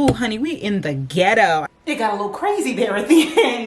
Ooh, honey, we in the ghetto. It got a little crazy there at the end.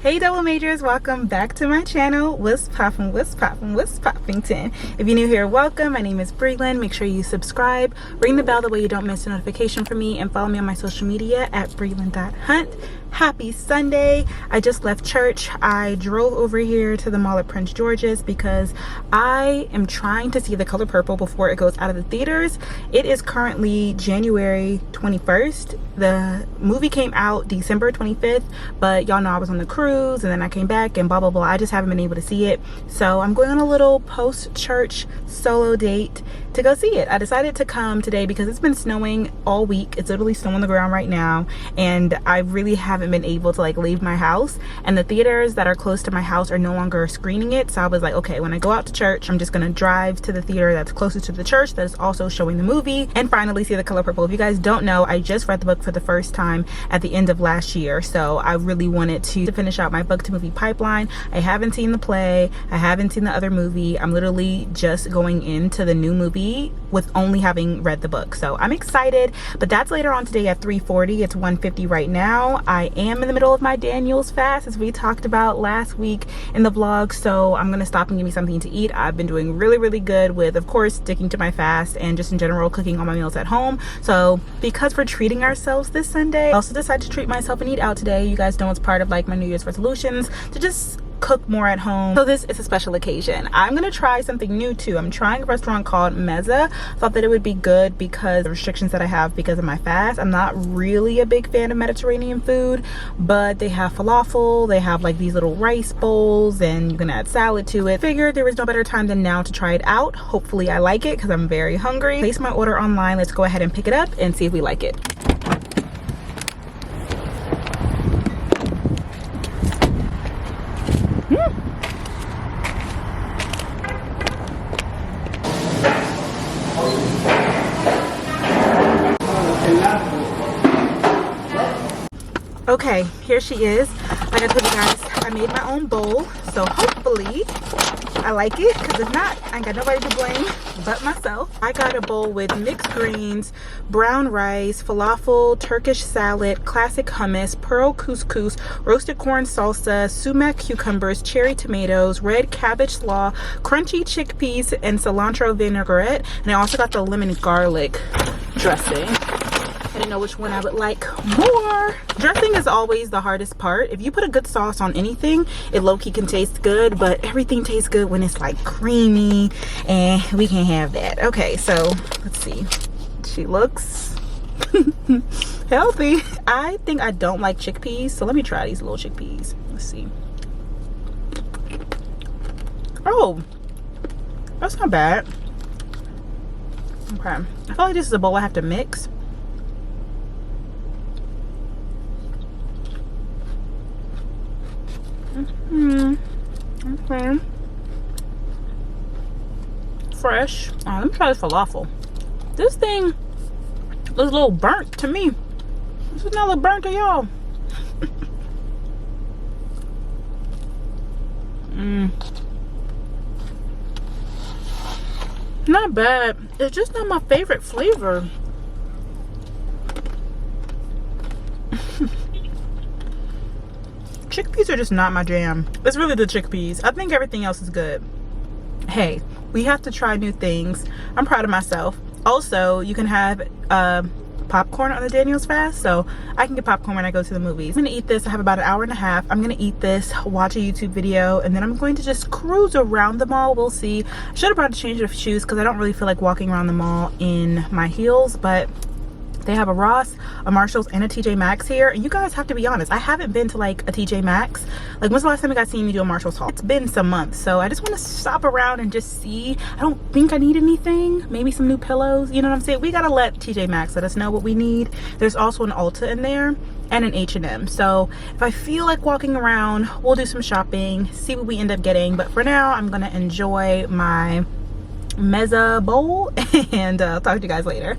Hey double majors, welcome back to my channel. What's poppin', what's poppin', what's poppington? If you're new here, welcome. My name is Brelynn. Make sure you subscribe, ring the bell that way you don't miss a notification from me, and follow me on my social media at brelynn.hunt. Happy Sunday. I just left church. I drove over here to the mall at Prince George's because I am trying to see The Color Purple before it goes out of the theaters. It is currently January 21st. The movie came out December 25th, but y'all know I was on the cruise and then I came back and blah blah blah. I just haven't been able to see it, so I'm going on a little post-church solo date to go see it. I decided to come today because it's been snowing all week. It's literally snow on the ground right now, and I really haven't been able to like leave my house, and the theaters that are close to my house are no longer screening it. So I was like, okay, when I go out to church, I'm just gonna drive to the theater that's closest to the church that is also showing the movie and finally see The Color Purple. If you guys don't know, I just read the book for the first time at the end of last year, so I really wanted to finish out my book to movie pipeline. I haven't seen the play, I haven't seen the other movie. I'm literally just going into the new movie with only having read the book, so I'm excited. But that's later on today at 3:40. It's 1:50 right now. I am in the middle of my Daniel's fast, as we talked about last week in the vlog, so I'm gonna stop and give me something to eat. I've been doing really good with, of course, sticking to my fast and just in general cooking all my meals at home. So because we're treating ourselves this Sunday, I also decided to treat myself and eat out today. You guys know it's part of like my New Year's resolutions to just cook more at home, so this is a special occasion. I'm gonna try something new too. I'm trying a restaurant called Meza. Thought that it would be good because the restrictions that I have because of my fast. I'm not really a big fan of Mediterranean food, but they have falafel, they have like these little rice bowls, and you can add salad to it. Figured there was no better time than now to try it out. Hopefully I like it because I'm very hungry. Place my order online. Let's go ahead and pick it up and see if we like it. Okay, here she is. Like I told you guys, I made my own bowl, so hopefully I like it, because if not, I ain't got nobody to blame but myself. I got a bowl with mixed greens, brown rice, falafel, Turkish salad, classic hummus, pearl couscous, roasted corn salsa, sumac cucumbers, cherry tomatoes, red cabbage slaw, crunchy chickpeas, and cilantro vinaigrette. And I also got the lemon garlic dressing. I didn't know which one I would like more. Dressing is always the hardest part. If you put a good sauce on anything, it low-key can taste good, but everything tastes good when it's like creamy, and we can't have that. Okay, so let's see. She looks healthy. I think I don't like chickpeas, so let me try these little chickpeas. Let's see. Oh, that's not bad. Okay, I feel like this is a bowl I have to mix. Okay. Fresh. Let me try this falafel. This thing is a little burnt to me. This is not a little burnt to y'all. Not bad. It's just not my favorite flavor. Chickpeas are just not my jam. It's really the chickpeas. I think everything else is good. Hey, we have to try new things. I'm proud of myself. Also, you can have popcorn on the Daniel's fast, so I can get popcorn when I go to the movies. I'm gonna eat this. I have about an hour and a half. I'm gonna eat this, watch a YouTube video, and then I'm going to just cruise around the mall. We'll see. I should have brought a change of shoes because I don't really feel like walking around the mall in my heels, but They have a Ross, a Marshalls, and a TJ Maxx here. And you guys have to be honest, I haven't been to like a TJ Maxx. Like, when's the last time you guys seen me do a Marshalls haul? It's been some months. So I just want to stop around and just see. I don't think I need anything. Maybe some new pillows. You know what I'm saying? We got to let TJ Maxx let us know what we need. There's also an Ulta in there and an H&M. So if I feel like walking around, we'll do some shopping, see what we end up getting. But for now, I'm going to enjoy my mezza bowl and talk to you guys later.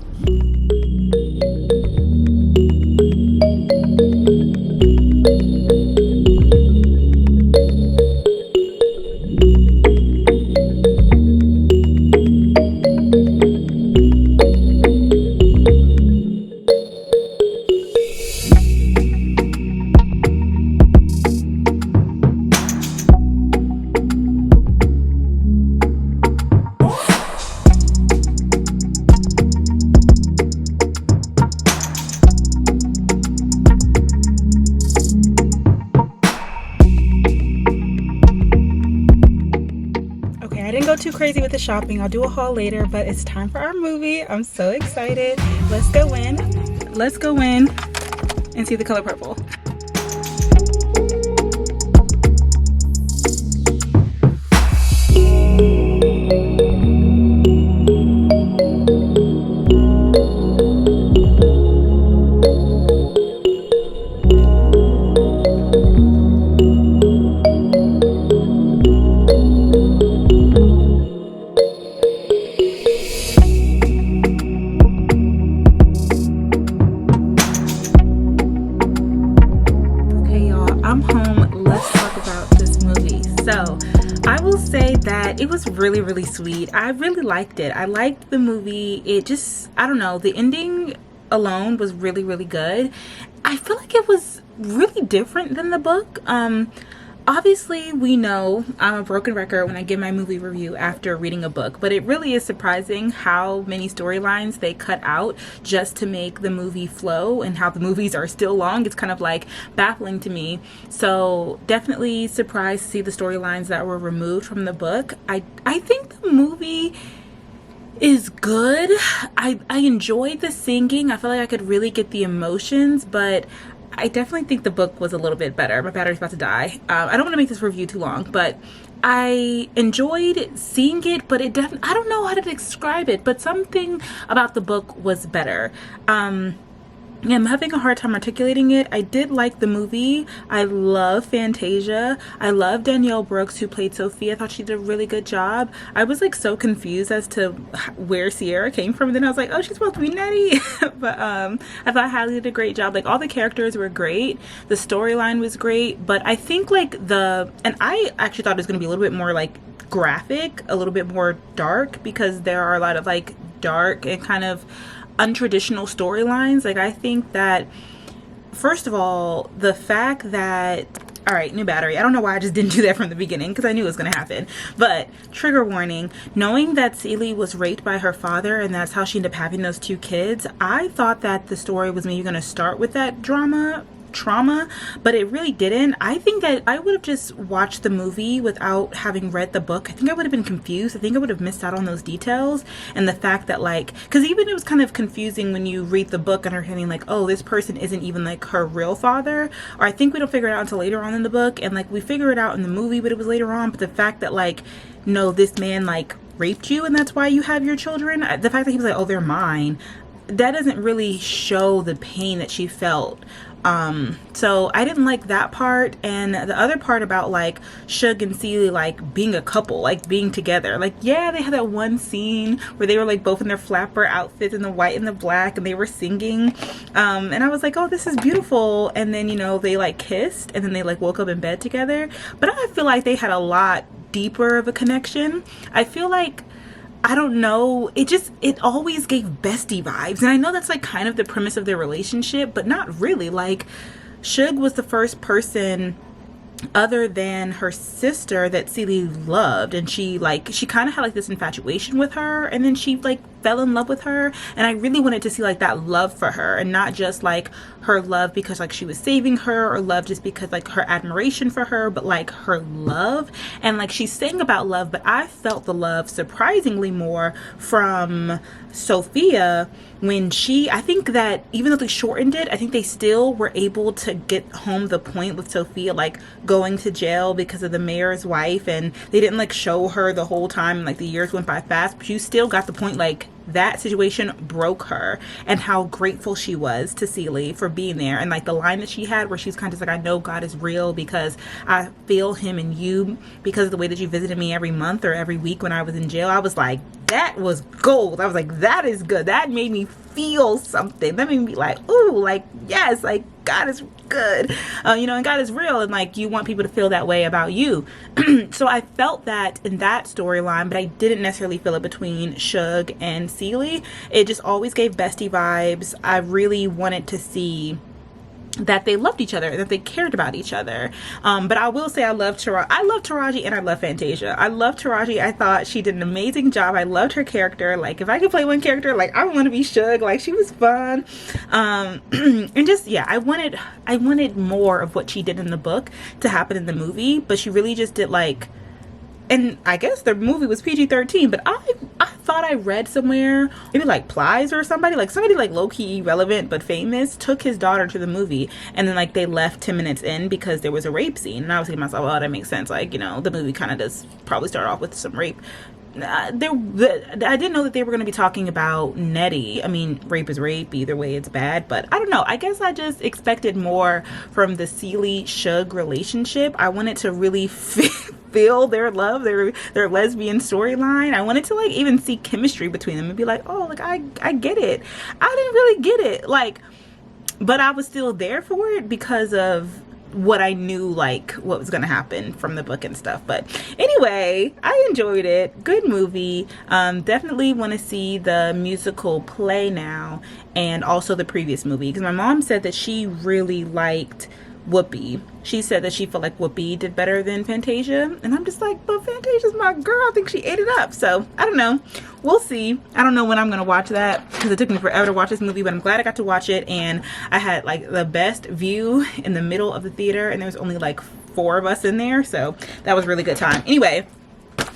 Too crazy with the shopping. I'll do a haul later, but it's time for our movie. I'm so excited. Let's go in and see The Color Purple. It was really sweet. I really liked it. I liked the movie. It just, I don't know, the ending alone was really good. I feel like it was really different than the book. Obviously, we know I'm a broken record when I give my movie review after reading a book, but it really is surprising how many storylines they cut out just to make the movie flow, and how the movies are still long. It's kind of like baffling to me. So definitely surprised to see the storylines that were removed from the book. I think the movie is good. I enjoyed the singing. I feel like I could really get the emotions, but I definitely think the book was a little bit better. My battery's about to die. I don't want to make this review too long, but I enjoyed seeing it, but it definitely, I don't know how to describe it, but something about the book was better. Yeah, I'm having a hard time articulating it. I did like the movie. I love Fantasia. I love Danielle Brooks, who played Sophie. I thought she did a really good job. I was like so confused as to where Sierra came from. And then I was like, oh, she's supposed to be Nettie. But I thought Hallie did a great job. Like, all the characters were great. The storyline was great. But I think like and I actually thought it was going to be a little bit more like graphic, a little bit more dark, because there are a lot of like dark and kind of untraditional storylines. Like, I think that, first of all, the fact that, all right, new battery. I don't know why I just didn't do that from the beginning, because I knew it was going to happen. But trigger warning, knowing that Celie was raped by her father and that's how she ended up having those two kids, I thought that the story was maybe going to start with that trauma, but it really didn't. I think that I would have just watched the movie without having read the book. I think I would have been confused. I think I would have missed out on those details, and the fact that, like, because even it was kind of confusing when you read the book and understanding like, oh, this person isn't even like her real father, or I think we don't figure it out until later on in the book, and like we figure it out in the movie, but it was later on. But the fact that, like, no, this man like raped you and that's why you have your children, the fact that he was like, oh, they're mine, that doesn't really show the pain that she felt. So I didn't like that part. And the other part about like Suge and Celie like being a couple, like being together, like, yeah, they had that one scene where they were like both in their flapper outfits, in the white and the black, and they were singing, and I was like, oh, this is beautiful. And then, you know, they like kissed, and then they like woke up in bed together. But I feel like they had a lot deeper of a connection. I feel like, I don't know, it always gave bestie vibes. And I know that's like kind of the premise of their relationship, but not really. Like, Suge was the first person other than her sister that Celie loved, and she kind of had like this infatuation with her, and then she like fell in love with her, and I really wanted to see like that love for her, and not just like her love because like she was saving her, or love just because like her admiration for her, but like her love. And like she's saying about love, but I felt the love surprisingly more from Sophia when I think that even though they shortened it, I think they still were able to get home the point with Sophia like going to jail because of the mayor's wife, and they didn't like show her the whole time, like the years went by fast, but you still got the point like that situation broke her, and how grateful she was to Celie for being there. And like the line that she had where she's kind of like, I know God is real because I feel him in you because of the way that you visited me every month or every week when I was in jail. I was like, that was gold. I was like, that is good. That made me feel something. That made me like, ooh, like, yes, like God is good, you know, and God is real, and like you want people to feel that way about you. So I felt that in that storyline, but I didn't necessarily feel it between Suge and Celie. It just always gave bestie vibes. I really wanted to see that they loved each other, that they cared about each other. But I will say I love Taraji and I love Fantasia. I love Taraji. I thought she did an amazing job. I loved her character. Like if I could play one character, like I want to be Suge. Like she was fun. And just, yeah, I wanted more of what she did in the book to happen in the movie, but she really just did like, and I guess the movie was PG-13, but I thought I read somewhere, maybe like Plies or somebody like low-key relevant but famous took his daughter to the movie, and then like they left 10 minutes in because there was a rape scene. And I was thinking to myself, oh, that makes sense. Like, you know, the movie kind of does probably start off with some rape. I didn't know that they were going to be talking about Nettie. I mean, rape is rape. Either way, it's bad. But I don't know. I guess I just expected more from the Celie-Suge relationship. I wanted to really feel their love, their lesbian storyline. I wanted to like even see chemistry between them and be like, oh, like I get it. I didn't really get it. Like, but I was still there for it because of what I knew, like what was gonna happen from the book and stuff. But anyway, I enjoyed it. Good movie. Definitely want to see the musical play now, and also the previous movie, because my mom said that she really liked Whoopi. She said that she felt like Whoopi did better than Fantasia, and I'm just like, but Fantasia's my girl. I think she ate it up. So I don't know, we'll see. I don't know when I'm gonna watch that because it took me forever to watch this movie, but I'm glad I got to watch it. And I had like the best view in the middle of the theater, and there was only like 4 of us in there, so that was a really good time. Anyway,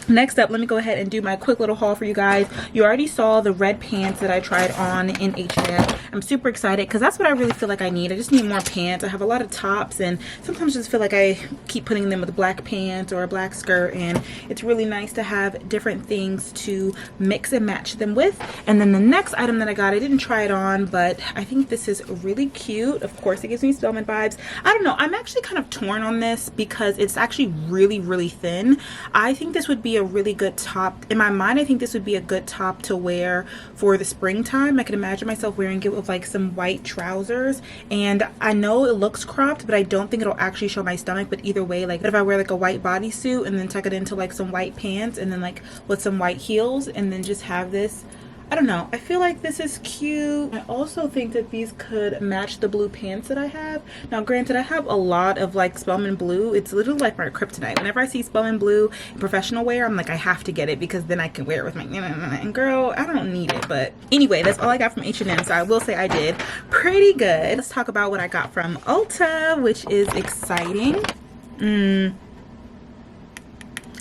next up, let me go ahead and do my quick little haul for you guys. You already saw the red pants that I tried on in H&M. I'm super excited because that's what I really feel like I need. I just need more pants. I have a lot of tops, and sometimes I just feel like I keep putting them with black pants or a black skirt, and it's really nice to have different things to mix and match them with. And then the next item that I got, I didn't try it on, but I think this is really cute. Of course, it gives me Spellman vibes. I don't know. I'm actually kind of torn on this because it's actually really, really thin. I think this would be a really good top. In my mind, I think this would be a good top to wear for the springtime. I could imagine myself wearing it with like some white trousers, and I know it looks cropped, but I don't think it'll actually show my stomach. But either way, like if I wear like a white bodysuit and then tuck it into like some white pants and then like with some white heels and then just have this, I don't know, I feel like this is cute. I also think that these could match the blue pants that I have. Now granted, I have a lot of like Spellman blue. It's literally like my kryptonite. Whenever I see Spellman blue in professional wear, I'm like, I have to get it because then I can wear it with my, and girl, I don't need it. But anyway, that's all I got from H&M, so I will say I did pretty good. Let's talk about what I got from Ulta, which is exciting.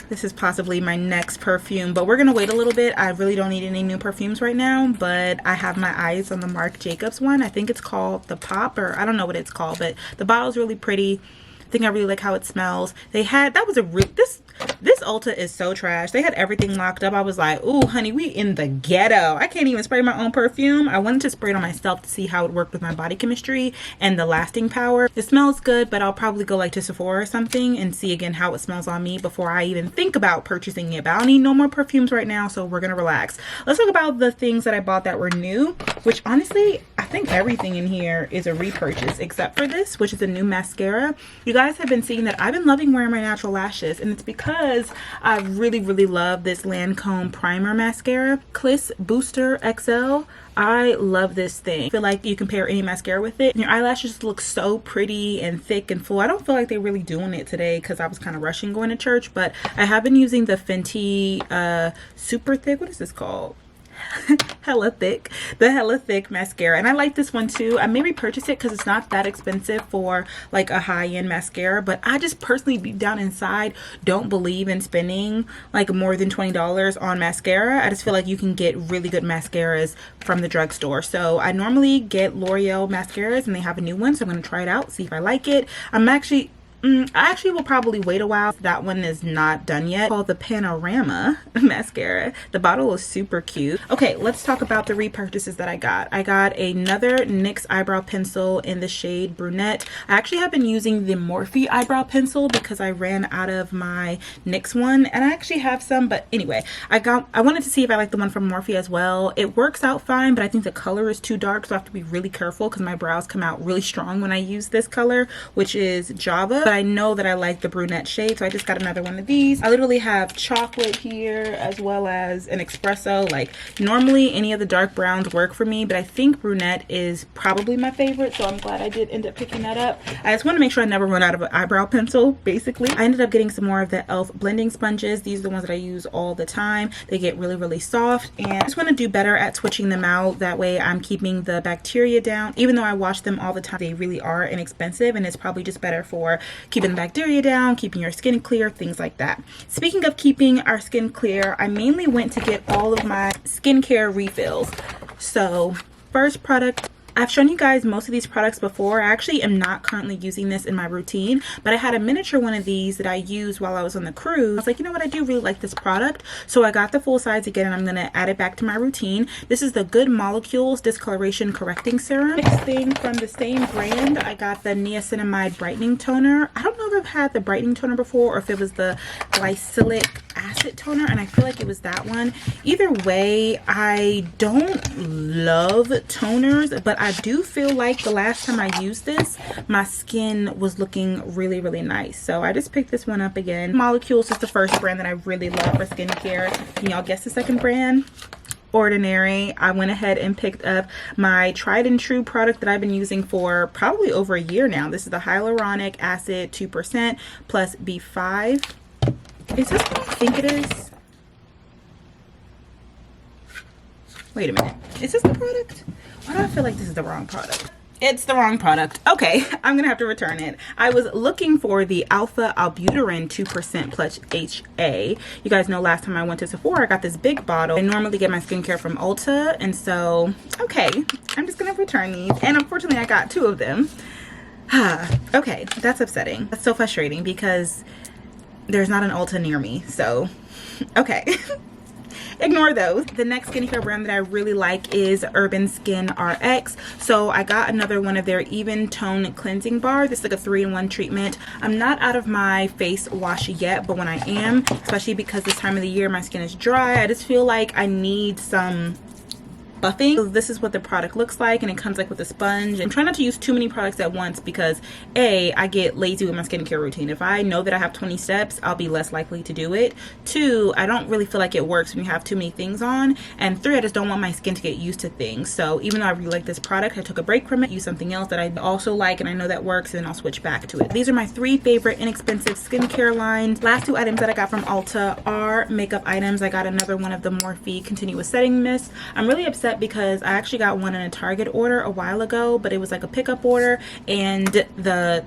This is possibly my next perfume, but we're gonna wait a little bit. I really don't need any new perfumes right now, but I have my eyes on the Marc Jacobs one. I think it's called the Pop, or I don't know what it's called, but the bottle's really pretty. I think I really like how it smells. They had, that was a this Ulta is so trash. They had everything locked up. I was like, ooh, honey, we in the ghetto. I can't even spray my own perfume. I wanted to spray it on myself to see how it worked with my body chemistry and the lasting power. It smells good, but I'll probably go like to Sephora or something and see again how it smells on me before I even think about purchasing it. But I don't need no more perfumes right now, so we're gonna relax. Let's talk about the things that I bought that were new, which honestly, I think everything in here is a repurchase except for this, which is a new mascara. You guys have been seeing that I've been loving wearing my natural lashes, and it's because I really love this Lancome primer mascara, Kiss Booster XL. I love this thing. I feel like you can pair any mascara with it and your eyelashes look so pretty and thick and full. I don't feel like they're really doing it today because I was kind of rushing going to church, but I have been using the Fenty super thick, what is this called? hella thick, the hella thick mascara, and I like this one too. I may repurchase it because it's not that expensive for like a high-end mascara, but I just personally deep down inside don't believe in spending like more than $20 on mascara. I just feel like you can get really good mascaras from the drugstore. So I normally get L'Oreal mascaras and they have a new one, so I'm going to try it out, see if I like it. I actually will probably wait a while. That one is not done yet. It's called the Panorama mascara. The bottle is super cute. Okay, let's talk about the repurchases that I got. I got another NYX eyebrow pencil in the shade Brunette. I actually have been using the Morphe eyebrow pencil because I ran out of my NYX one, and I actually have some, but anyway, I wanted to see if I like the one from Morphe as well. It works out fine, but I think the color is too dark, so I have to be really careful because my brows come out really strong when I use this color, which is Java. But I know that I like the brunette shade, so I just got another one of these. I literally have chocolate here as well as an espresso. Like normally any of the dark browns work for me, but I think brunette is probably my favorite, so I'm glad I did end up picking that up. I just want to make sure I never run out of an eyebrow pencil. Basically, I ended up getting some more of the e.l.f. blending sponges. These are the ones that I use all the time. They get really soft, and I just want to do better at switching them out. That way I'm keeping the bacteria down. Even though I wash them all the time, they really are inexpensive, and it's probably just better for keeping the bacteria down, keeping your skin clear, things like that. Speaking of keeping our skin clear, I mainly went to get all of my skincare refills. So first product, I've shown you guys most of these products before. I actually am not currently using this in my routine, but I had a miniature one of these that I used while I was on the cruise. I was like, you know what, I do really like this product. So I got the full size again, and I'm going to add it back to my routine. This is the Good Molecules Discoloration Correcting Serum. Next thing from the same brand, I got the Niacinamide Brightening Toner. I don't know if I've had the brightening toner before or if it was the glycolic acid toner, and I feel like it was that one. Either way, I don't love toners, but I do feel like the last time I used this, my skin was looking really nice. So I just picked this one up again. Molecules is the first brand that I really love for skincare. Can y'all guess the second brand? Ordinary. I went ahead and picked up my tried and true product that I've been using for probably over a year now. This is the hyaluronic acid 2% plus B5. Is this what I think it is? Wait a minute. Is this the product? Why do I feel like this is the wrong product? It's the wrong product. Okay, I'm gonna have to return it. I was looking for the Alpha Albuterol 2% plus HA. You guys know last time I went to Sephora, I got this big bottle. I normally get my skincare from Ulta, and so, okay, I'm just gonna return these. And unfortunately, I got 2 of them. Okay, that's upsetting. That's so frustrating because there's not an Ulta near me, so, okay. Ignore those. The next skincare brand that I really like is Urban Skin RX. So I got another one of their Even Tone Cleansing Bar. This is like a 3-in-1 treatment. I'm not out of my face wash yet, but when I am, especially because this time of the year my skin is dry, I just feel like I need some buffing. So this is what the product looks like, and it comes like with a sponge. And try not to use too many products at once because A, I get lazy with my skincare routine. If I know that I have 20 steps, I'll be less likely to do it. 2, I don't really feel like it works when you have too many things on. And 3, I just don't want my skin to get used to things. So even though I really like this product, I took a break from it, used something else that I also like and I know that works, and then I'll switch back to it. These are my 3 favorite inexpensive skincare lines. Last 2 items that I got from Ulta are makeup items. I got another one of the Morphe Continuous Setting Mist. I'm really upset because I actually got one in a Target order a while ago, but it was like a pickup order, and the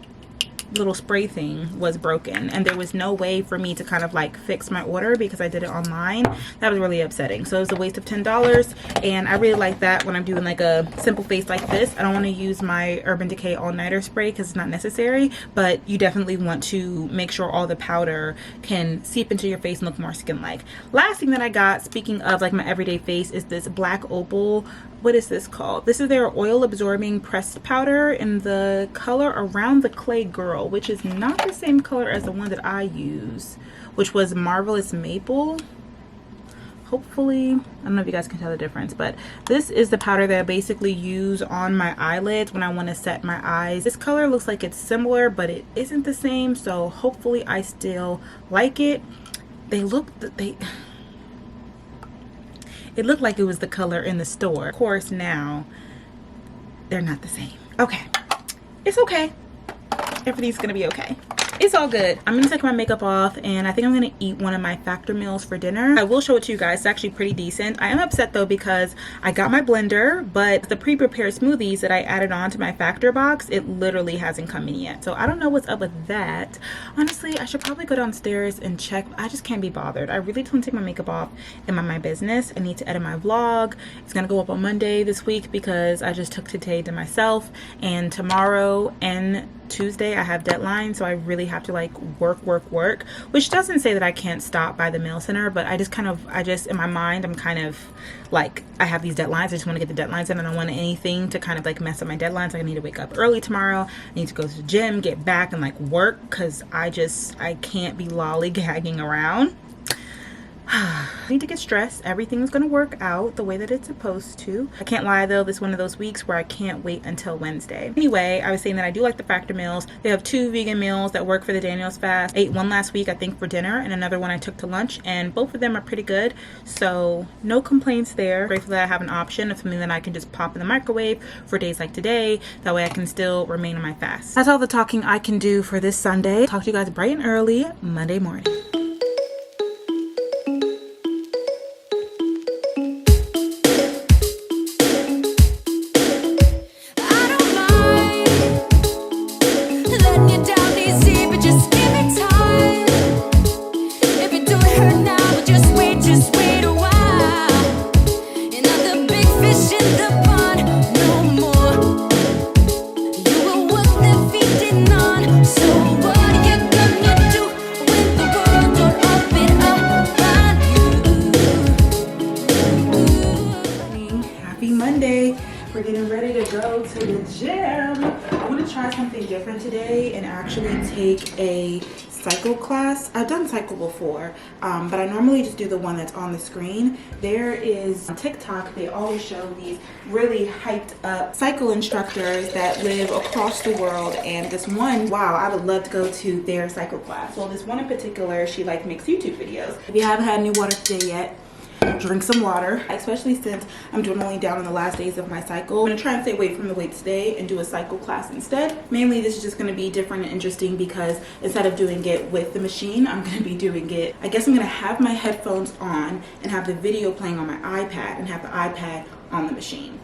little spray thing was broken, and there was no way for me to kind of like fix my order because I did it online. That was really upsetting. So it was a waste of $10, and I really like that when I'm doing like a simple face like this. I don't want to use my Urban Decay all-nighter spray because it's not necessary, but you definitely want to make sure all the powder can seep into your face and look more skin-like. Last thing that I got, speaking of like my everyday face, is this Black Opal. What is this called? This is their oil absorbing pressed powder in the color Around the Clay Girl, which is not the same color as the one that I use, which was Marvelous Maple. Hopefully, I don't know if you guys can tell the difference, but this is the powder that I basically use on my eyelids when I want to set my eyes. This color looks like it's similar, but it isn't the same, so hopefully I still like it. It looked like it was the color in the store. Of course, now they're not the same. Okay, it's okay. Everything's gonna be okay. It's all good. I'm gonna take my makeup off and I think I'm gonna eat one of my Factor meals for dinner. I will show it to you guys. It's actually pretty decent. I am upset though because I got my blender, but the pre-prepared smoothies that I added on to my Factor box, it literally hasn't come in yet. So I don't know what's up with that. Honestly, I should probably go downstairs and check. I just can't be bothered. I really don't want to take my makeup off and mind my business. I need to edit my vlog. It's gonna go up on Monday this week because I just took today to myself, and tomorrow and Tuesday I have deadlines, so I really have to like work, which doesn't say that I can't stop by the mail center, but I just in my mind I'm kind of like, I have these deadlines. I just want to get the deadlines in. I don't want anything to kind of like mess up my deadlines. Like I need to wake up early tomorrow. I need to go to the gym, get back and like work, because I can't be lollygagging around. I need to get stressed. Everything's gonna work out the way that it's supposed to. I can't lie though, this is one of those weeks where I can't wait until Wednesday. Anyway, I was saying that I do like the Factor meals. They have 2 vegan meals that work for the Daniel's fast. I ate one last week, I think, for dinner, and another one I took to lunch, and both of them are pretty good, so no complaints there. Grateful that I have an option of something that I can just pop in the microwave for days like today. That way I can still remain on my fast. That's all the talking I can do for this Sunday. Talk to you guys bright and early Monday morning. We're getting ready to go to the gym. I want to try something different today and actually take a cycle class. I've done cycle before, but I normally just do the one that's on the screen. There is on TikTok, they always show these really hyped up cycle instructors that live across the world, and this one, wow, I would love to go to their cycle class. Well, this one in particular, she like makes YouTube videos. If you haven't had any water today yet, drink some water, especially since I'm dwindling down on the last days of my cycle. I'm gonna try and stay away from the weights today and do a cycle class instead. Mainly this is just gonna be different and interesting because instead of doing it with the machine, I'm gonna be doing it, I guess I'm gonna have my headphones on and have the video playing on my iPad and have the iPad on the machine.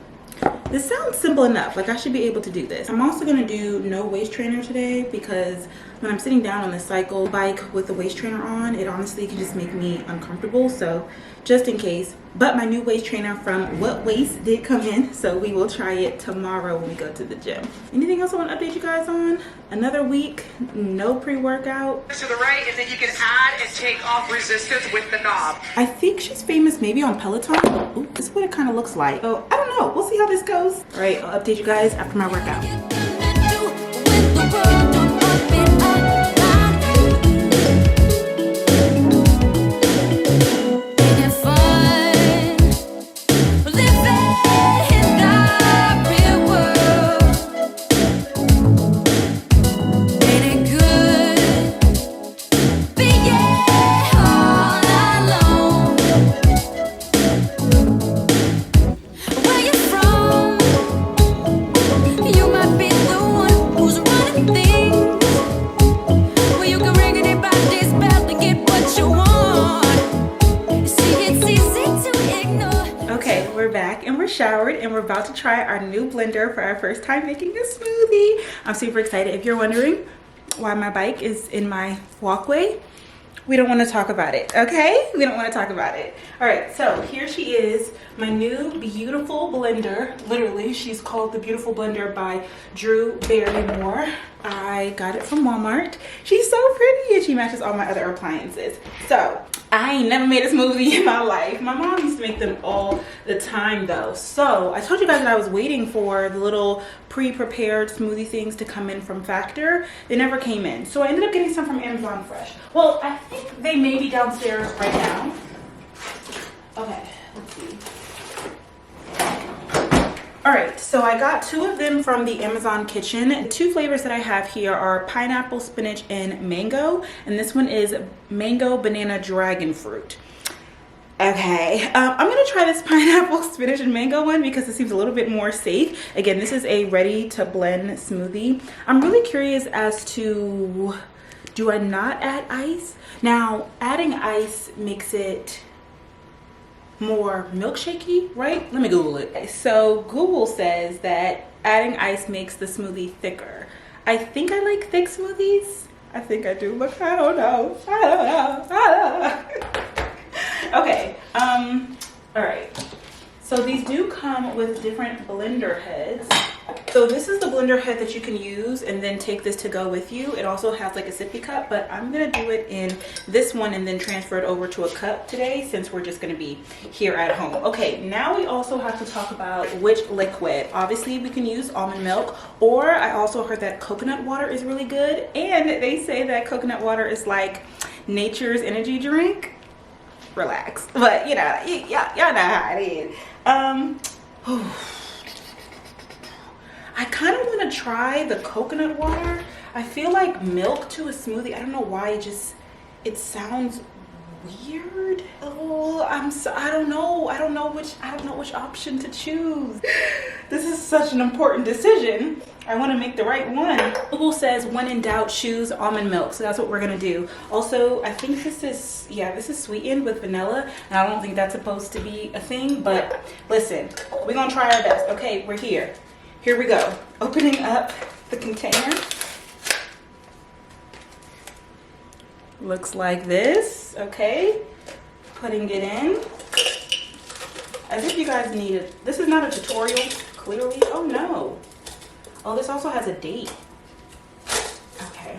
This sounds simple enough, like I should be able to do this. I'm also gonna do no waist trainer today because when I'm sitting down on the cycle bike with the waist trainer on, it honestly can just make me uncomfortable, so just in case. But my new waist trainer from What Waist did come in, so we will try it tomorrow when we go to the gym. Anything else I want to update you guys on? Another week, no pre-workout. To the right, and then you can add and take off resistance with the knob. I think she's famous maybe on Peloton. Ooh, this is what it kind of looks like. So I don't know, we'll see how this goes. All right, I'll update you guys after my workout. Showered and we're about to try our new blender for our first time making a smoothie. I'm super excited. If you're wondering why my bike is in my walkway, we don't want to talk about it, okay? We don't want to talk about it. All right, so here she is, my new beautiful blender. Literally, she's called the Beautiful Blender by Drew Barrymore. I got it from Walmart. She's so pretty and she matches all my other appliances. So I ain't never made a smoothie in my life. My mom used to make them all the time though. So I told you guys that I was waiting for the little pre-prepared smoothie things to come in from Factor. They never came in. So I ended up getting some from Amazon Fresh. Well, I think they may be downstairs right now. Okay, let's see. All right, so I got 2 of them from the Amazon kitchen. The 2 flavors that I have here are pineapple, spinach, and mango. And this one is mango, banana, dragon fruit. Okay, I'm gonna try this pineapple, spinach, and mango one because it seems a little bit more safe. Again, this is a ready to blend smoothie. I'm really curious as to Do I not add ice? Now, adding ice makes it more milkshakey, right? Let me Google it. So Google says that adding ice makes the smoothie thicker. I think I like thick smoothies. I think I do. Look, I don't know. Okay, all right. So these do come with different blender heads. So this is the blender head that you can use and then take this to go with you. It also has like a sippy cup, but I'm gonna do it in this one and then transfer it over to a cup today since we're just gonna be here at home. Okay, now we also have to talk about which liquid. Obviously we can use almond milk, or I also heard that coconut water is really good. And they say that coconut water is like nature's energy drink. Relax, but you know, y'all know how it is. I kind of want to try the coconut water. I feel like milk to a smoothie, I don't know why, it sounds weird. Oh, I don't know which option to choose. This is such an important decision. I want to make the right one. Google says when in doubt, choose almond milk. So that's what we're gonna do. Also, I think this is sweetened with vanilla, and I don't think that's supposed to be a thing, but listen, we're gonna try our best. Okay, we're here. Here we go. Opening up the container. Looks like this. Okay, putting it in. As if you guys need it. This is not a tutorial, clearly. Oh no. Oh, this also has a date. Okay.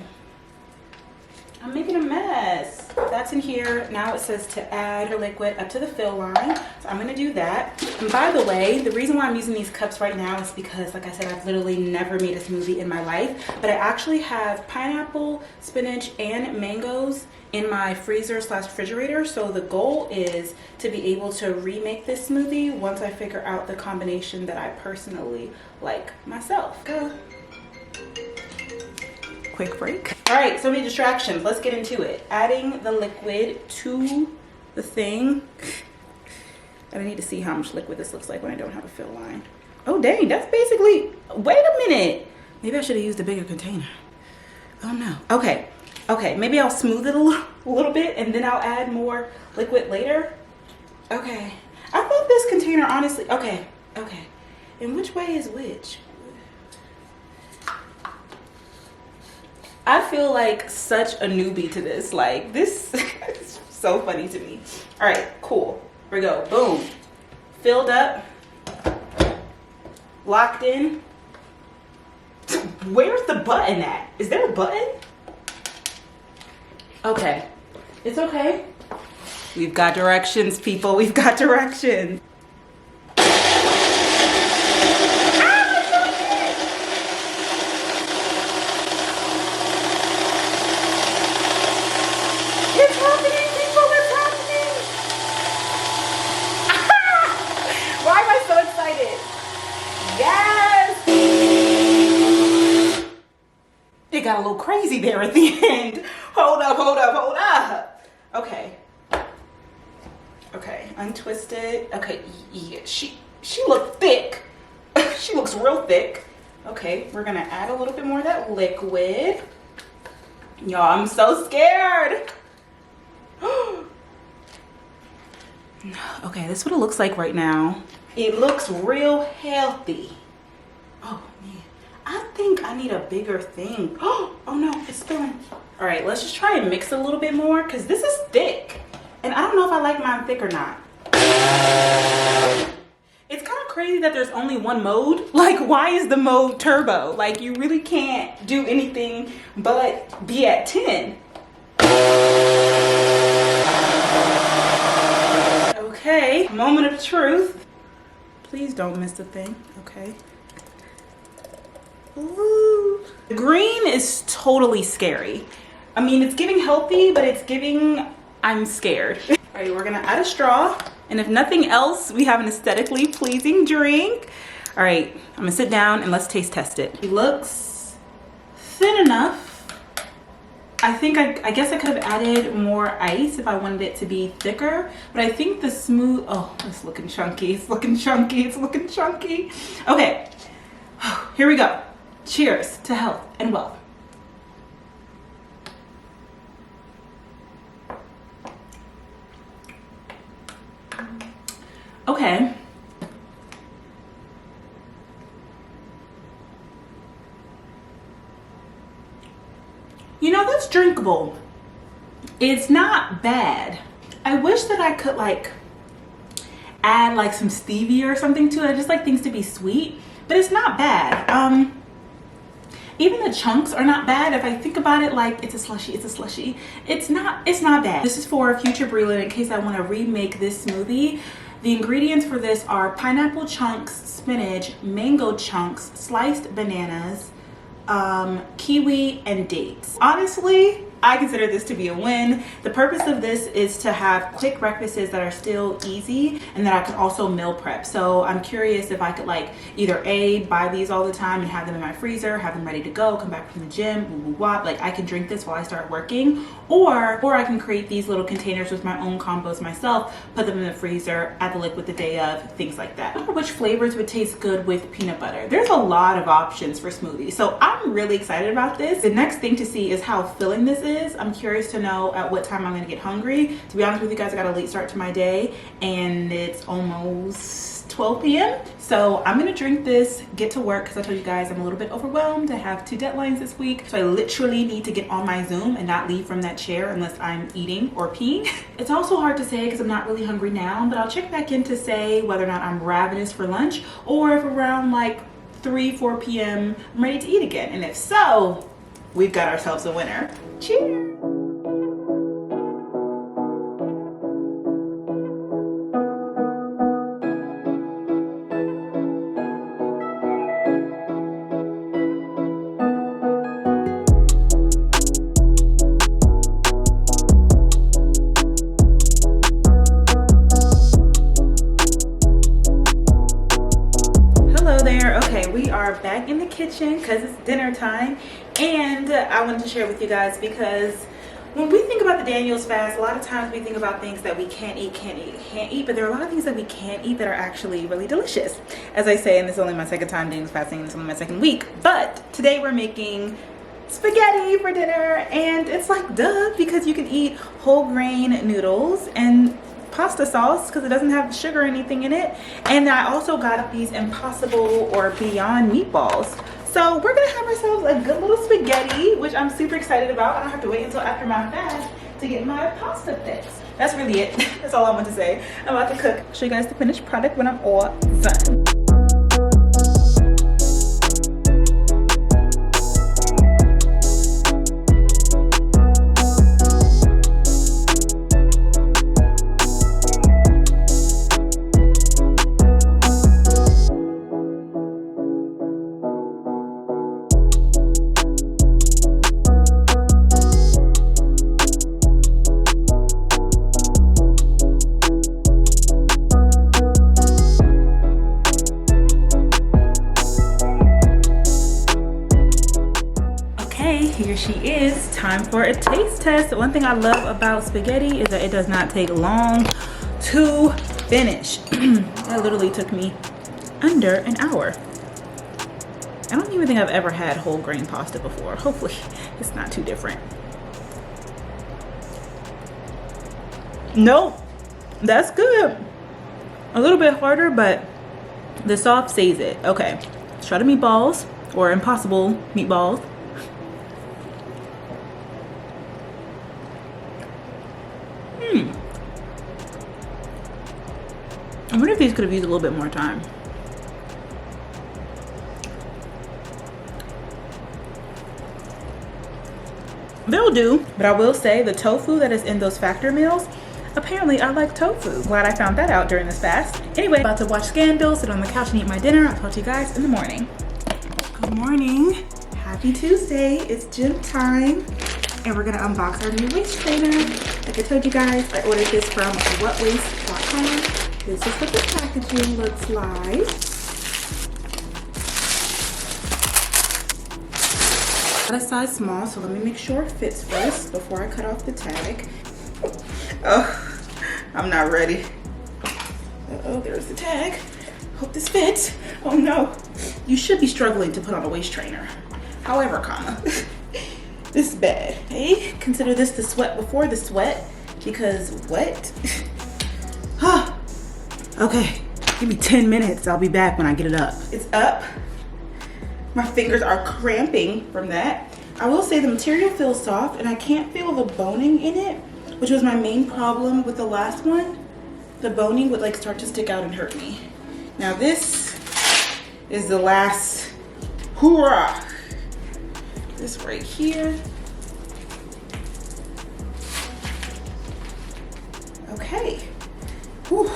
I'm making a mess. That's in here. Now it says to add her liquid up to the fill line. So I'm gonna do that. And by the way, the reason why I'm using these cups right now is because, like I said, I've literally never made a smoothie in my life. But I actually have pineapple, spinach, and mangoes in my freezer / refrigerator. So the goal is to be able to remake this smoothie once I figure out the combination that I personally like myself. Go. Quick break. All right, so many distractions. Let's get into it. Adding the liquid to the thing. I need to see how much liquid this looks like when I don't have a fill line. Oh dang, that's basically, wait a minute. Maybe I should have used a bigger container. Oh no. Okay, maybe I'll smooth it a little bit and then I'll add more liquid later. Okay, I thought this container, honestly, okay. And which way is which? I feel like such a newbie to this. Like, this is so funny to me. All right, cool. Here we go. Boom. Filled up. Locked in. Where's the button at? Is there a button? Okay. It's okay. We've got directions, people. We've got directions. Got a little crazy there at the end. Hold up. Okay, untwist it. Okay, yeah, she looked thick. She looks real thick. Okay, we're gonna add a little bit more of that liquid. Y'all, I'm so scared. Okay, this is what it looks like right now. It looks real healthy. Oh man, I think I need a bigger thing. Oh no, it's spilling. All right, let's just try and mix it a little bit more because this is thick. And I don't know if I like mine thick or not. It's kind of crazy that there's only one mode. Like, why is the mode turbo? Like, you really can't do anything but be at 10. Okay, moment of truth. Please don't miss the thing, okay? Ooh. The green is totally scary. I mean, it's giving healthy, but it's giving, I'm scared. All right, we're gonna add a straw. And if nothing else, we have an aesthetically pleasing drink. All right, I'm gonna sit down and let's taste test it. It looks thin enough. I guess I could have added more ice if I wanted it to be thicker, but I think the smooth, oh, it's looking chunky, it's looking chunky, it's looking chunky. Okay, here we go. Cheers to health and wealth. Okay. You know, that's drinkable. It's not bad. I wish that I could like add like some stevia or something to it. I just like things to be sweet, but it's not bad. Even the chunks are not bad. If I think about it, like it's a slushy, it's a slushy. It's not bad. This is for future Brelynn in case I want to remake this smoothie. The ingredients for this are pineapple chunks, spinach, mango chunks, sliced bananas, kiwi, and dates. Honestly, I consider this to be a win. The purpose of this is to have quick breakfasts that are still easy and that I could also meal prep. So I'm curious if I could like either A, buy these all the time and have them in my freezer, have them ready to go, come back from the gym, blah, blah, blah. Like I can drink this while I start working, or I can create these little containers with my own combos myself, put them in the freezer, add the liquid the day of, things like that. I wonder which flavors would taste good with peanut butter. There's a lot of options for smoothies. So I'm really excited about this. The next thing to see is how filling this is. I'm curious to know at what time I'm gonna get hungry. To be honest with you guys, I got a late start to my day and it's almost 12 p.m. So I'm gonna drink this, get to work, because I told you guys I'm a little bit overwhelmed. I have 2 deadlines this week. So I literally need to get on my Zoom and not leave from that chair unless I'm eating or peeing. It's also hard to say because I'm not really hungry now, but I'll check back in to say whether or not I'm ravenous for lunch or if around like 3-4 p.m. I'm ready to eat again. And if so, we've got ourselves a winner. Cheers. Okay, we are back in the kitchen because it's dinner time, and I wanted to share with you guys because when we think about the Daniel's fast, a lot of times we think about things that we can't eat, but there are a lot of things that we can't eat that are actually really delicious. As I say, and this is only my second time Daniel's fasting, and it's only my second week, but today we're making spaghetti for dinner, and it's like duh, because you can eat whole grain noodles and pasta sauce because it doesn't have sugar or anything in it. And I also got these Impossible or Beyond meatballs. So we're gonna have ourselves a good little spaghetti, which I'm super excited about. I don't have to wait until after my fast to get my pasta fix. That's really it. That's all I want to say. I'm about to cook. Show you guys the finished product when I'm all done. Here she is. Time for a taste test. One thing I love about spaghetti is that it does not take long to finish. That literally took me under an hour. I don't even think I've ever had whole grain pasta before. Hopefully it's not too different. Nope, that's good. A little bit harder, but the sauce says it. Okay, let's try the meatballs, or Impossible meatballs. I wonder if these could have used a little bit more time. They'll do, but I will say the tofu that is in those factor meals, apparently I like tofu. Glad I found that out during this fast. Anyway, about to watch Scandal, sit on the couch and eat my dinner. I'll talk to you guys in the morning. Good morning. Happy Tuesday. It's gym time. And we're gonna unbox our new waist trainer. Like I told you guys, I ordered this from whatwaist.com. This is what the packaging looks like. Got a size small, so let me make sure it fits first before I cut off the tag. Oh, I'm not ready. Uh-oh, there's the tag. Hope this fits. Oh no. You should be struggling to put on a waist trainer. However, this is bad. Hey, consider this the sweat before the sweat, because what? Okay, Give me 10 minutes. I'll be back when I get it up. It's up. My fingers are cramping from that. I will say the material feels soft and I can't feel the boning in it, which was my main problem with the last one. The boning would like start to stick out and hurt me. Now this is the last hoorah. This right here. Okay. Whew.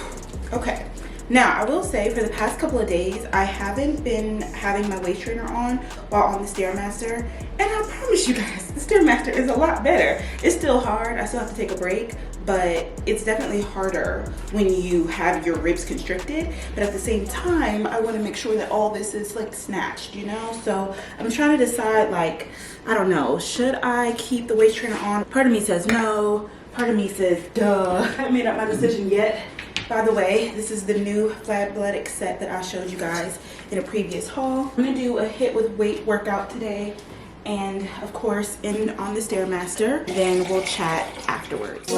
Okay. Now, I will say for the past couple of days, I haven't been having my waist trainer on while on the Stairmaster. And I promise you guys, the Stairmaster is a lot better. It's still hard. I still have to take a break, but it's definitely harder when you have your ribs constricted. But at the same time, I want to make sure that all this is like snatched, you know? So I'm trying to decide, like, I don't know, should I keep the waist trainer on? Part of me says no. Part of me says duh. I haven't made up my decision yet. By the way, this is the new Flat-Blooded set that I showed you guys in a previous haul. I'm gonna do a hit with weight workout today, and of course, on the Stairmaster. Then we'll chat afterwards.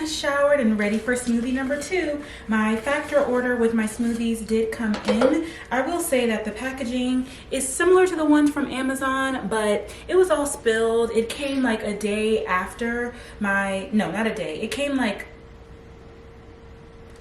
Showered and ready for smoothie number 2. My factor order with my smoothies did come in. I will say that the packaging is similar to the one from Amazon, but it was all spilled. It came like a day after my, no, not a day. It came like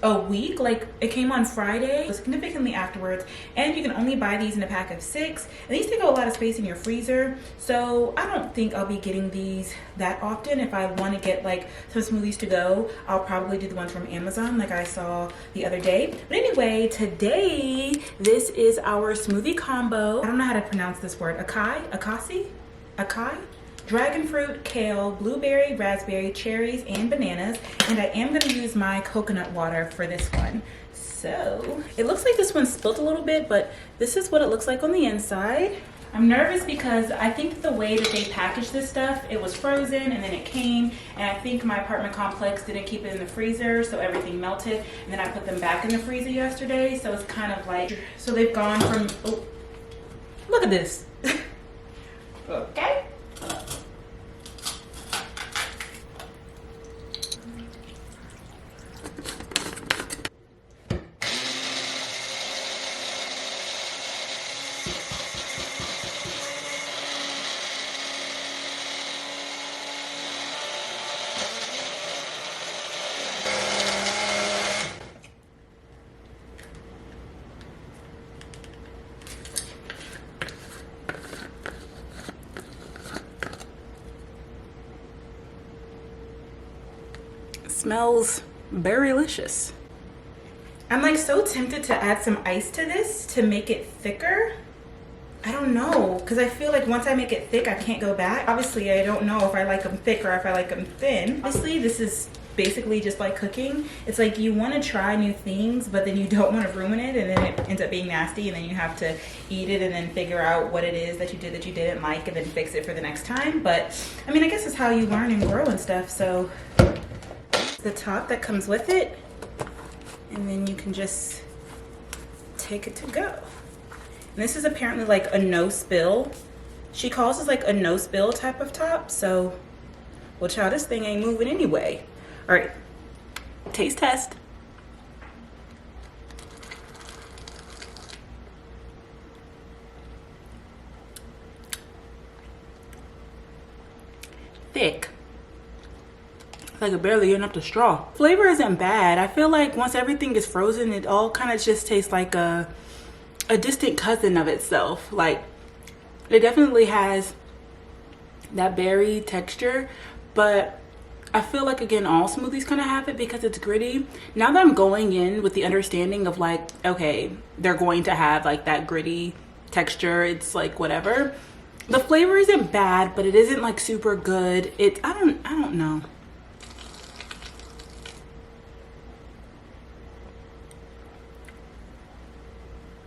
a week, like it came on Friday, significantly afterwards, and you can only buy these in a pack of 6, and these take up a lot of space in your freezer, so I don't think I'll be getting these that often. If I want to get like some smoothies to go, I'll probably do the ones from Amazon like I saw the other day. But anyway, today this is our smoothie combo. I don't know how to pronounce this word. Acai? Dragon fruit, kale, blueberry, raspberry, cherries, and bananas. And I am gonna use my coconut water for this one. So, it looks like this one spilled a little bit, but this is what it looks like on the inside. I'm nervous because I think the way that they packaged this stuff, it was frozen and then it came, and I think my apartment complex didn't keep it in the freezer, so everything melted. And then I put them back in the freezer yesterday, so it's kind of like, so they've gone from, oh, look at this. Okay. Smells very delicious. I'm like so tempted to add some ice to this to make it thicker. I don't know, because I feel like once I make it thick, I can't go back. Obviously, I don't know if I like them thick or if I like them thin. Obviously, this is basically just like cooking. It's like you want to try new things, but then you don't want to ruin it, and then it ends up being nasty, and then you have to eat it and then figure out what it is that you did that you didn't like and then fix it for the next time. But I mean, I guess it's how you learn and grow and stuff. So the top that comes with it, and then you can just take it to go. And this is apparently like a no spill. She calls this like a no spill type of top. So, well, child, this thing ain't moving anyway. All right, taste test. Thick. Like it barely getting up the straw. Flavor isn't bad. I feel like once everything is frozen, it all kind of just tastes like a distant cousin of itself. Like it definitely has that berry texture, but I feel like, again, all smoothies kind of have it because it's gritty. Now that I'm going in with the understanding of like, okay, they're going to have like that gritty texture, it's like whatever. The flavor isn't bad, but it isn't like super good. I don't know.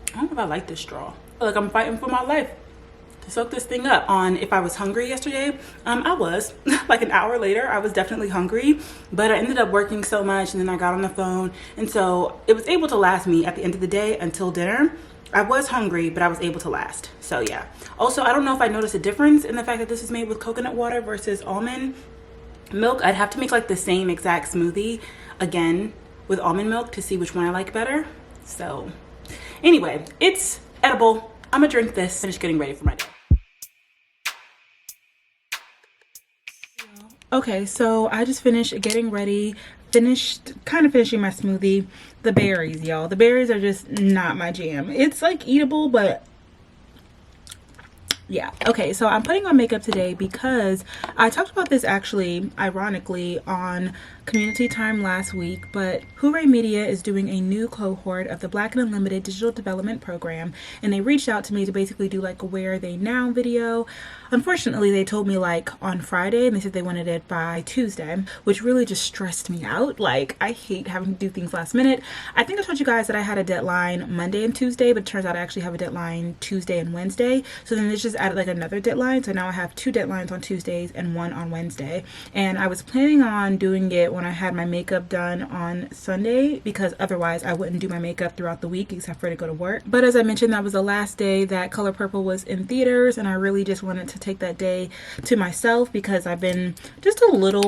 I don't know if I like this straw. Like I'm fighting for my life to soak this thing up. On if I was hungry yesterday, I was. Like an hour later, I was definitely hungry, but I ended up working so much and then I got on the phone. And so it was able to last me at the end of the day until dinner. I was hungry, but I was able to last. So yeah. Also, I don't know if I noticed a difference in the fact that this is made with coconut water versus almond milk. I'd have to make like the same exact smoothie again with almond milk to see which one I like better. So anyway, it's edible. I'm gonna drink this. Finish getting ready for my day. Okay, so I just finished getting ready, kind of finishing my smoothie. The berries, y'all. The berries are just not my jam. It's like eatable, but yeah. Okay, so I'm putting on makeup today because I talked about this actually, ironically, on community time last week, but Meharry Media is doing a new cohort of the Black and Unlimited Digital Development Program, and they reached out to me to basically do like a Where Are They Now video. Unfortunately, they told me like on Friday, and they said they wanted it by Tuesday, which really just stressed me out. Like, I hate having to do things last minute. I think I told you guys that I had a deadline Monday and Tuesday, but it turns out I actually have a deadline Tuesday and Wednesday. So then it's just added like another deadline. So now I have 2 deadlines on Tuesdays and 1 on Wednesday. And I was planning on doing it when I had my makeup done on Sunday, because otherwise I wouldn't do my makeup throughout the week except for to go to work. But as I mentioned, that was the last day that Color Purple was in theaters, and I really just wanted to take that day to myself because I've been just a little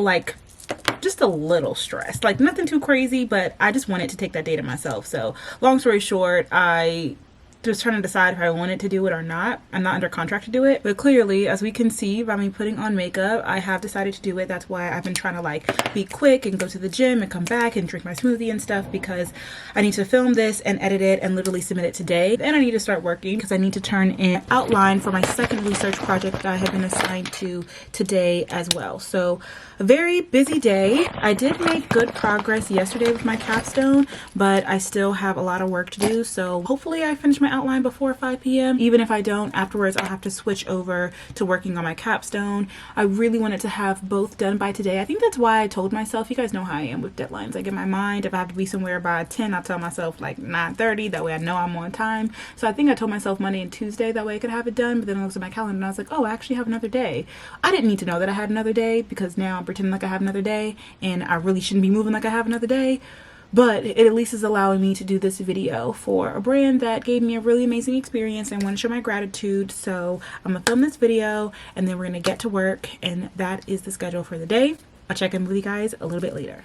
stressed. Like nothing too crazy, but I just wanted to take that day to myself. So long story short, I just trying to decide if I wanted to do it or not. I'm not under contract to do it, but clearly, as we can see by me putting on makeup, I have decided to do it. That's why I've been trying to like be quick and go to the gym and come back and drink my smoothie and stuff, because I need to film this and edit it and literally submit it today. And I need to start working because I need to turn in outline for my second research project that I have been assigned to today as well. So a very busy day. I did make good progress yesterday with my capstone, but I still have a lot of work to do. So hopefully I finish my outline before 5 p.m. Even if I don't, afterwards I'll have to switch over to working on my capstone. I really wanted to have both done by today. I think that's why I told myself, you guys know how I am with deadlines. Like in my mind, if I have to be somewhere by 10, I'll tell myself like 9:30. That way I know I'm on time. So I think I told myself Monday and Tuesday, that way I could have it done. But then I looked at my calendar and I was like, oh, I actually have another day. I didn't need to know that I had another day, because now I'm pretending like I have another day, and I really shouldn't be moving like I have another day. But it at least is allowing me to do this video for a brand that gave me a really amazing experience, and I want to show my gratitude. So I'm gonna film this video and then we're gonna get to work, and that is the schedule for the day. I'll check in with you guys a little bit later.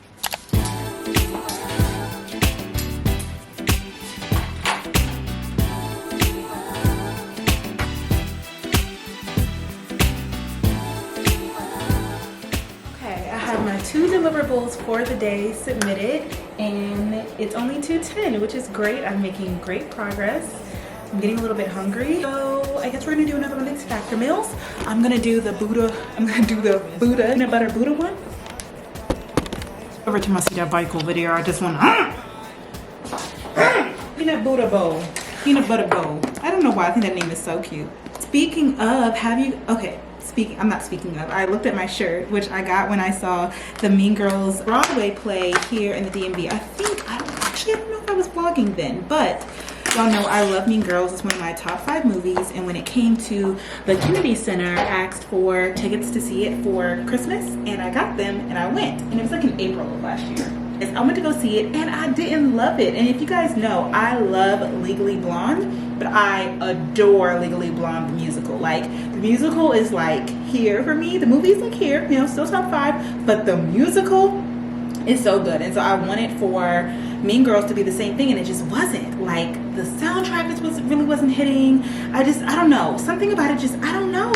My 2 deliverables for the day submitted, and it's only 2:10, which is great. I'm making great progress. I'm getting a little bit hungry, so I guess we're gonna do another one of these factor meals. I'm gonna do the Buddha peanut butter Buddha one. Every time I see that Michael video, I just want peanut butter bowl. I don't know why, I think that name is so cute. Speaking of, I looked at my shirt, which I got when I saw the Mean Girls Broadway play here in the DMV. I don't know if I was vlogging then, but y'all know I love Mean Girls. It's one of my top 5 movies, and when it came to the Kennedy Center, I asked for tickets to see it for Christmas, and I got them, and I went, and it was like in April of last year. I went to go see it and I didn't love it. And if you guys know, I love Legally Blonde, but I adore Legally Blonde the musical. Like, the musical is like here for me. The movie is like here, you know, still top 5, but the musical is so good. And so I wanted for Mean Girls to be the same thing, and it just wasn't. Like, the soundtrack really wasn't hitting. I don't know, something about it just, I don't know.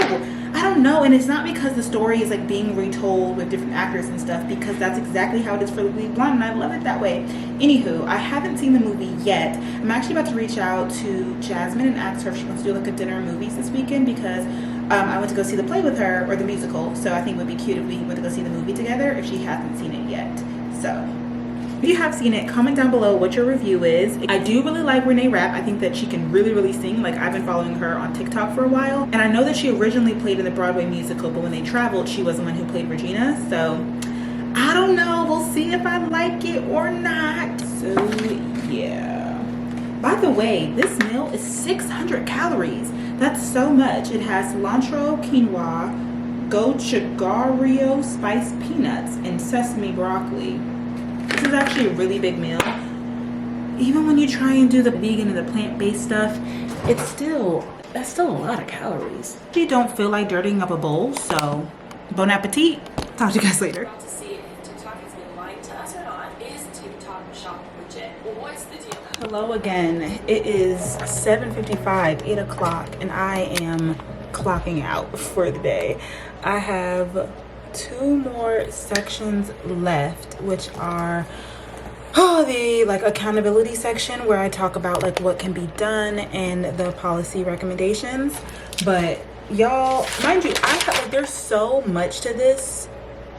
And it's not because the story is like being retold with different actors and stuff, because that's exactly how it is for Legally Blonde, and I love it that way. Anywho, I haven't seen the movie yet. I'm actually about to reach out to Jasmine and ask her if she wants to do like a dinner of movies this weekend, because I went to go see the play with her, or the musical, so I think it would be cute if we went to go see the movie together if she hasn't seen it yet. So if you have seen it, comment down below what your review is. I do really like Renee Rapp. I think that she can really sing. Like, I've been following her on TikTok for a while, and I know that she originally played in the Broadway musical, but when they traveled, she was the one who played Regina. So I don't know, we'll see if I like it or not. So yeah. By the way, this meal is 600 calories. That's so much. It has cilantro, quinoa, gochugario spiced peanuts, and sesame broccoli. This is actually a really big meal. Even when you try and do the vegan and the plant-based stuff, that's still a lot of calories. You don't feel like dirtying up a bowl, so bon appetit. Talk to you guys later. To see if TikTok has been lying to us or not. Is TikTok shop legit? What's the deal? Hello again. It is 7:55, 8 o'clock, and I am clocking out for the day. I have 2 more sections left, which are the like accountability section, where I talk about like what can be done and the policy recommendations. But y'all, mind you, there's so much to this,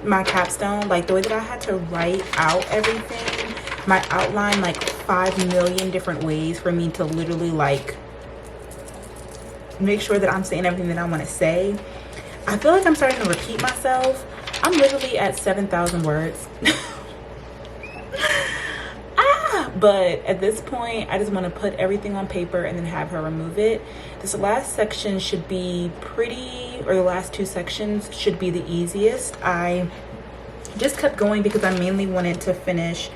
my capstone, like the way that I had to write out everything, my outline, like 5 million different ways for me to literally like make sure that I'm saying everything that I want to say. I feel like I'm starting to repeat myself. I'm literally at 7,000 words. But at this point, I just want to put everything on paper and then have her remove it. This last section should be the last 2 sections should be the easiest. I just kept going because I mainly wanted to finish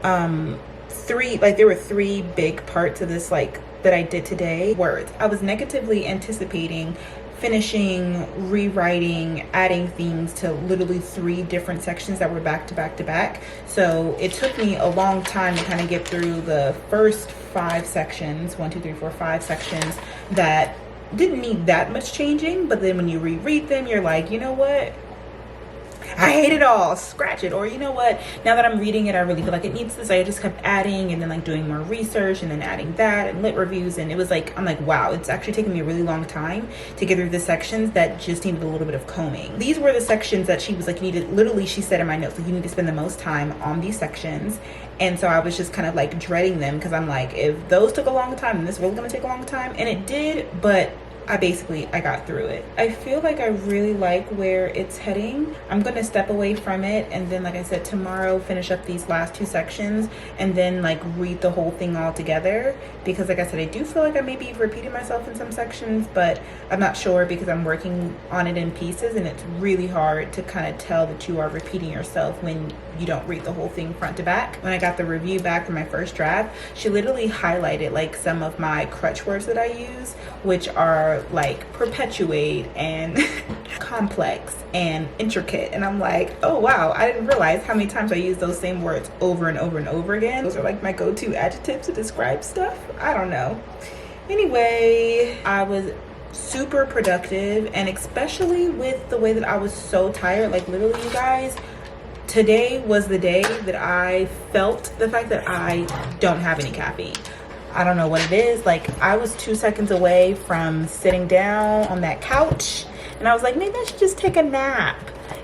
3, like there were 3 big parts of this like that I did today. Words. I was negatively anticipating finishing, rewriting, adding things to literally 3 different sections that were back to back to back. So it took me a long time to kind of get through the first 5 sections, 1, 2, 3, 4, 5 sections that didn't need that much changing. But then when you reread them, you're like, you know what? I hate it all, scratch it. Or you know what, now that I'm reading it, I really feel like it needs this. I just kept adding and then like doing more research and then adding that and lit reviews, and it was like, I'm like, wow, it's actually taken me a really long time to get through the sections that just needed a little bit of combing. These were the sections that she was like, you needed, literally she said in my notes, like, you need to spend the most time on these sections. And so I was just kind of like dreading them, because I'm like, if those took a long time, then this is really gonna take a long time. And it did, but I got through it. I feel like I really like where it's heading. I'm gonna step away from it, and then like I said, tomorrow finish up these last 2 sections and then like read the whole thing all together, because like I said, I do feel like I may be repeating myself in some sections, but I'm not sure because I'm working on it in pieces, and it's really hard to kind of tell that you are repeating yourself when you don't read the whole thing front to back. When I got the review back from my first draft, she literally highlighted like some of my crutch words that I use, which are like perpetuate and complex and intricate. And I'm like, oh wow, I didn't realize how many times I use those same words over and over and over again. Those are like my go-to adjectives to describe stuff. I don't know. Anyway, I was super productive, and especially with the way that I was so tired, like literally, you guys, today was the day that I felt the fact that I don't have any caffeine. I don't know what it is. Like, I was 2 seconds away from sitting down on that couch, and I was like, maybe I should just take a nap.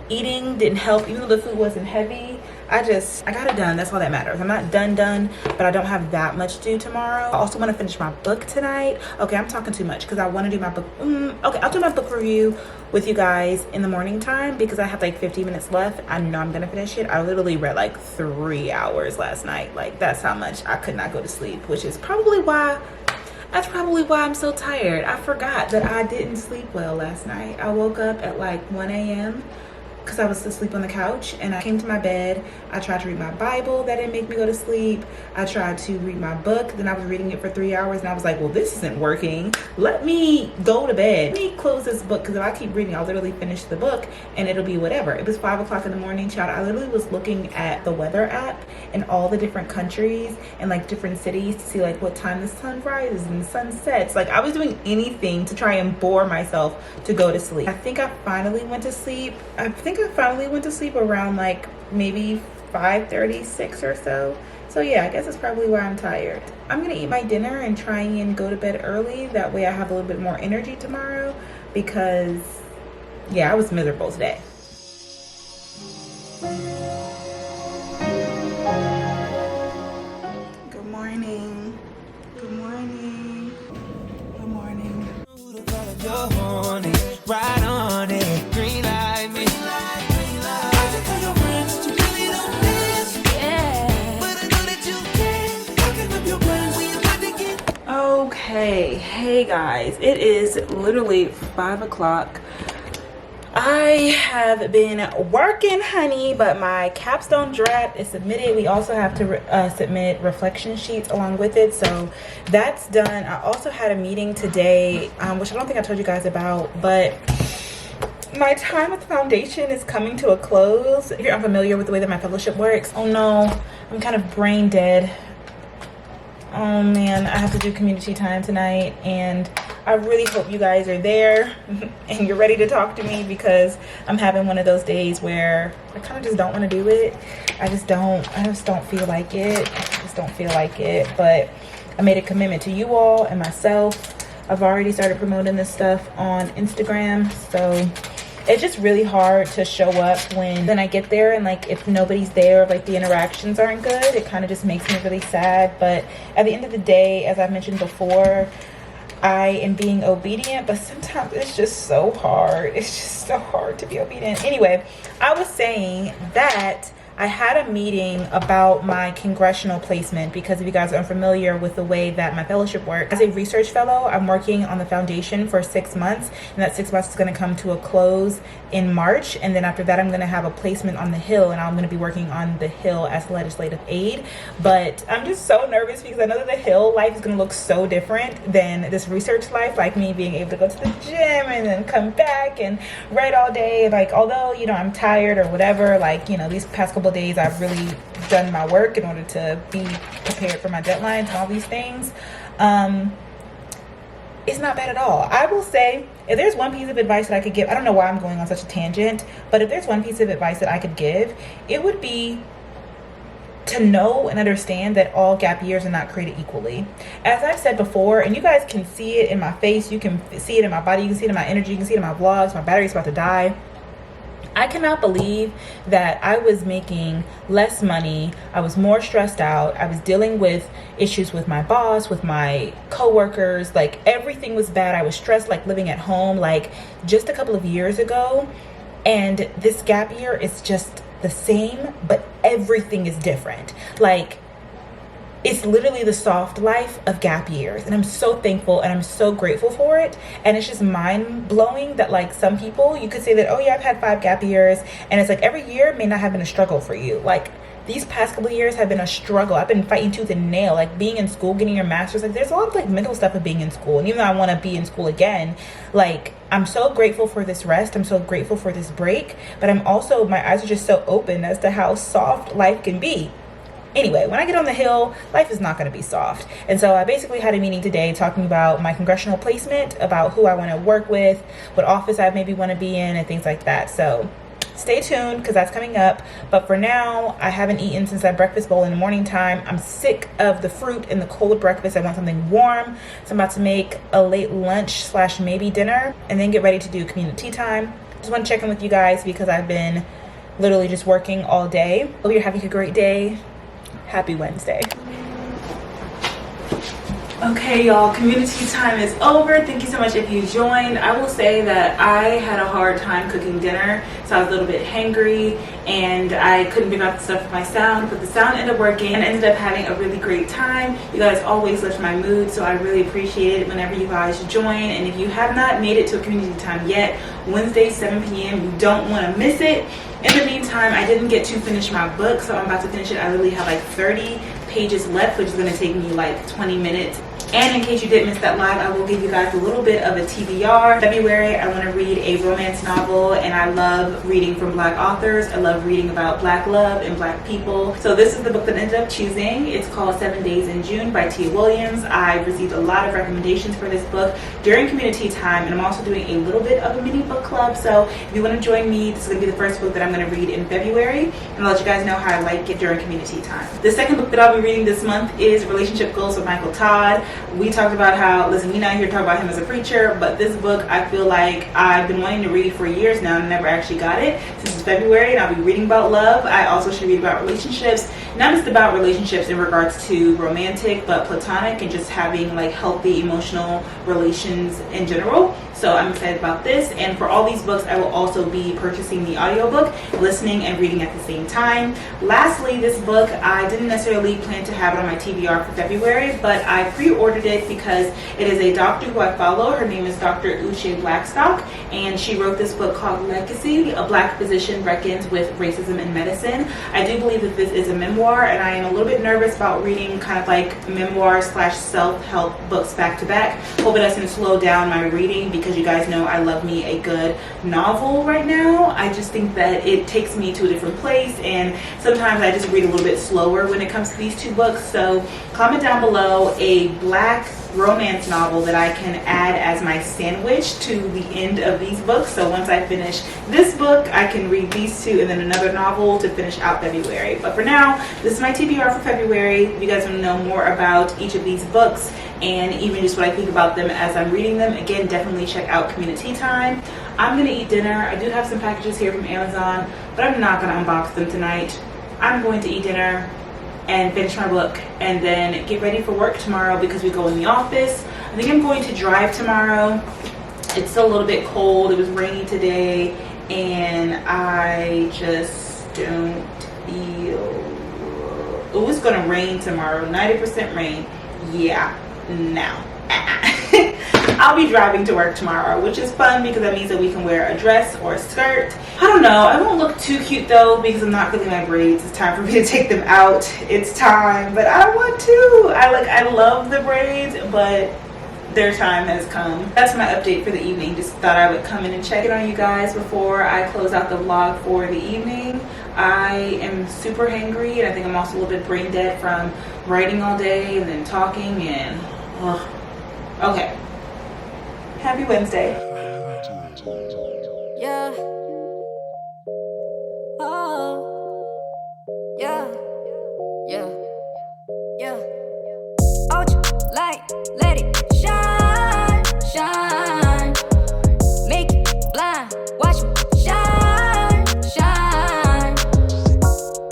Eating didn't help, even though the food wasn't heavy. I got it done. That's all that matters. I'm not done, but I don't have that much to do tomorrow. I also want to finish my book tonight. Okay, I'm talking too much because I want to do my book. Okay, I'll do my book review with you guys in the morning time, because I have like 50 minutes left. I know I'm gonna finish it. I literally read like 3 hours last night. Like, that's how much I could not go to sleep, which is probably why I'm so tired. I forgot that I didn't sleep well last night. I woke up at like 1 a.m. because I was asleep on the couch, and I came to my bed. I tried to read my Bible. That didn't make me go to sleep. I tried to read my book. Then I was reading it for 3 hours, and I was like, well, this isn't working. Let me go to bed. Let me close this book, because if I keep reading, I'll literally finish the book and it'll be whatever. It was 5 o'clock in the morning, child. I literally was looking at the weather app in all the different countries and like different cities to see like what time the sun rises and the sun sets. Like, I was doing anything to try and bore myself to go to sleep. I think I finally went to sleep. Around like maybe 5:36 or so. So yeah, I guess that's probably why I'm tired. I'm gonna eat my dinner and try and go to bed early. That way I have a little bit more energy tomorrow, because yeah, I was miserable today. Good morning. Good morning. Good morning. Right on it, green light me. Okay, hey guys, it is literally 5 o'clock. I have been working, honey, but my capstone draft is submitted. We also have to submit reflection sheets along with it, so that's done. I also had a meeting today, which I don't think I told you guys about, but my time at the foundation is coming to a close. If you're unfamiliar with the way that my fellowship works, oh no, I'm kind of brain dead. Oh man, I have to do community time tonight, and I really hope you guys are there and you're ready to talk to me, because I'm having one of those days where I kind of just don't want to do it. I just don't feel like it. But I made a commitment to you all and myself. I've already started promoting this stuff on Instagram, so it's just really hard to show up when then I get there, and like if nobody's there, like the interactions aren't good, it kind of just makes me really sad. But at the end of the day, as I've mentioned before, I am being obedient, but sometimes it's just so hard. It's just so hard to be obedient. Anyway, I was saying that I had a meeting about my congressional placement, because if you guys are unfamiliar with the way that my fellowship works, as a research fellow, I'm working on the foundation for 6 months, and that 6 months is going to come to a close in March, and then after that I'm going to have a placement on the Hill, and I'm going to be working on the Hill as legislative aid. But I'm just so nervous, because I know that the Hill life is going to look so different than this research life, like me being able to go to the gym and then come back and write all day. Like, although, you know, I'm tired or whatever, like, you know, these past couple days I've really done my work in order to be prepared for my deadlines and all these things. It's not bad at all. I will say, if there's one piece of advice that I could give, I don't know why I'm going on such a tangent, but if there's one piece of advice that I could give, it would be to know and understand that all gap years are not created equally. As I've said before, and you guys can see it in my face, you can see it in my body, you can see it in my energy, you can see it in my vlogs, my battery's about to die. I cannot believe that I was making less money. I was more stressed out. I was dealing with issues with my boss, with my coworkers. Like, everything was bad. I was stressed, like living at home, like just a couple of years ago. And this gap year is just the same, but everything is different. Like, it's literally the soft life of gap years, and I'm so thankful and I'm so grateful for it. And it's just mind-blowing that, like, some people, you could say that, oh yeah, I've had 5 gap years, and it's like every year may not have been a struggle for you. Like, these past couple of years have been a struggle. I've been fighting tooth and nail, like being in school, getting your master's. Like, there's a lot of like mental stuff of being in school, and even though I want to be in school again, like, I'm so grateful for this rest. I'm so grateful for this break, but I'm also, my eyes are just so open as to how soft life can be. Anyway, when I get on the Hill, life is not going to be soft. And so I basically had a meeting today talking about my congressional placement, about who I want to work with, what office I maybe want to be in, and things like that. So stay tuned, because that's coming up. But for now, I haven't eaten since that breakfast bowl in the morning time. I'm sick of the fruit and the cold breakfast. I want something warm. So I'm about to make a late lunch / maybe dinner, and then get ready to do community time. Just want to check in with you guys, because I've been literally just working all day. Hope you're having a great day. Happy Wednesday. Okay, y'all, community time is over. Thank you so much if you joined. I will say that I had a hard time cooking dinner, so I was a little bit hangry and I couldn't figure out the stuff for my sound, but the sound ended up working and I ended up having a really great time. You guys always lift my mood, so I really appreciate it whenever you guys join. And if you have not made it to a community time yet, Wednesday 7 p.m. you don't want to miss it. In the meantime, I didn't get to finish my book, so I'm about to finish it. I literally have like 30 pages left, which is going to take me like 20 minutes. And in case you did miss that live, I will give you guys a little bit of a TBR. February, I want to read a romance novel, and I love reading from Black authors. I love reading about Black love and Black people. So this is the book that I ended up choosing. It's called 7 Days in June by Tia Williams. I received a lot of recommendations for this book during community time, and I'm also doing a little bit of a mini book club. So if you want to join me, this is going to be the first book that I'm going to read in February, and I'll let you guys know how I like it during community time. The second book that I'll be reading this month is Relationship Goals with Michael Todd. We talked about how, listen, we're not here to talk about him as a preacher, but this book I feel like I've been wanting to read for years now and I never actually got it. Since it's February and I'll be reading about love, I also should read about relationships. Not just about relationships in regards to romantic, but platonic and just having like healthy emotional relations in general. So I'm excited about this, and for all these books I will also be purchasing the audiobook, listening and reading at the same time. Lastly, this book I didn't necessarily plan to have it on my TBR for February, but I pre-ordered it because it is a doctor who I follow. Her name is Dr. Uche Blackstock, and she wrote this book called Legacy, A Black Physician Reckons with Racism in Medicine. I do believe that this is a memoir, and I am a little bit nervous about reading kind of like memoir / self-help books back to back. Hope it doesn't slow down my reading, because you guys know I love me a good novel right now. I just think that it takes me to a different place, and sometimes I just read a little bit slower when it comes to these two books. So comment down below a Black romance novel that I can add as my sandwich to the end of these books. So once I finish this book, I can read these two and then another novel to finish out February. But for now, this is my TBR for February. If you guys want to know more about each of these books and even just what I think about them as I'm reading them, again, definitely check out community time. I'm gonna eat dinner. I do have some packages here from Amazon, but I'm not gonna unbox them tonight. I'm going to eat dinner and finish my book and then get ready for work tomorrow, because we go in the office. I think I'm going to drive tomorrow. It's still a little bit cold. It was rainy today and I just don't feel, oh, it's gonna rain tomorrow, 90% rain. Yeah, no. I'll be driving to work tomorrow, which is fun because that means that we can wear a dress or a skirt. I don't know, I won't look too cute though because I'm not feeling my braids. It's time for me to take them out. It's time, but I want to. I love the braids, but their time has come. That's my update for the evening. Just thought I would come in and check in on you guys before I close out the vlog for the evening. I am super hangry, and I think I'm also a little bit brain dead from writing all day and then talking and okay. Happy Wednesday. Yeah. Oh. Yeah. Yeah. Yeah. Ultra light, let it shine, shine. Make it blind, watch me shine, shine.